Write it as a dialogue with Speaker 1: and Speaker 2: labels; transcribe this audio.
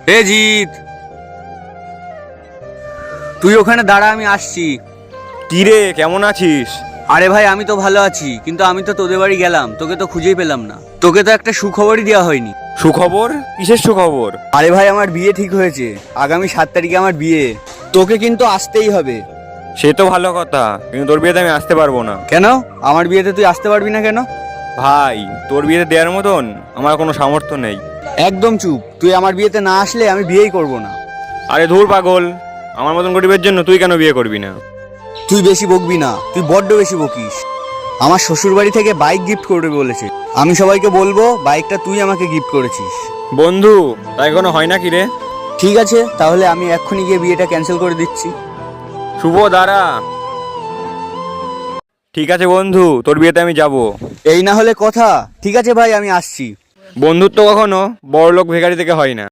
Speaker 1: হে জিৎ, তুই ওখানে দাঁড়া, আমি আসছি।
Speaker 2: কি রে, কেমন আছিস?
Speaker 1: আরে ভাই, আমি তো ভালো আছি, কিন্তু আমি তো তোদের বাড়ি গেলাম, তোকে তো খুঁজেই পেলাম না। তোকে তো একটা সুখবরই দেওয়া হয়নি।
Speaker 2: সুখবর? কিসের সুখবর?
Speaker 1: আরে ভাই, আমার বিয়ে ঠিক হয়েছে। আগামী 7 তারিখে আমার বিয়ে। তোকে কিন্তু আসতেই হবে।
Speaker 2: সে তো ভালো কথা, কিন্তু তোর বিয়েতে আমি আসতে পারবো না।
Speaker 1: কেন? আমার বিয়েতে তুই আসতে পারবি না কেন?
Speaker 2: ভাই, তোর বিয়েতে দেওয়ার মতন আমার কোনো সামর্থ্য নেই।
Speaker 1: একদম চুপ। তুই আমার বিয়েতে না আসলে আমি বিয়েই করব না।
Speaker 2: আরে ধুর পাগল, আমার মতন গরিবের জন্য তুই কেন বিয়ে করবি না?
Speaker 1: তুই বেশি বকবি না, তুই বড্ড বেশি বকিস। আমার শ্বশুর বাড়ি থেকে বাইক গিফট করবে বলেছে। আমি সবাইকে বলবো বাইকটা তুই আমাকে গিফট করেছিস।
Speaker 2: বন্ধু, তাই কোনো হয় না কি রে?
Speaker 1: ঠিক আছে, তাহলে আমি এক্ষুনি গিয়ে বিয়েটা ক্যান্সেল করে দিচ্ছি।
Speaker 2: শুভ, দাঁড়া। ঠিক আছে বন্ধু, তোর বিয়েতে আমি যাব।
Speaker 1: এই না হলে কথা। ঠিক আছে ভাই, আমি আসছি।
Speaker 2: বন্ধুত্ব কখনো বড়লোক ভিখারি থেকে হয় না।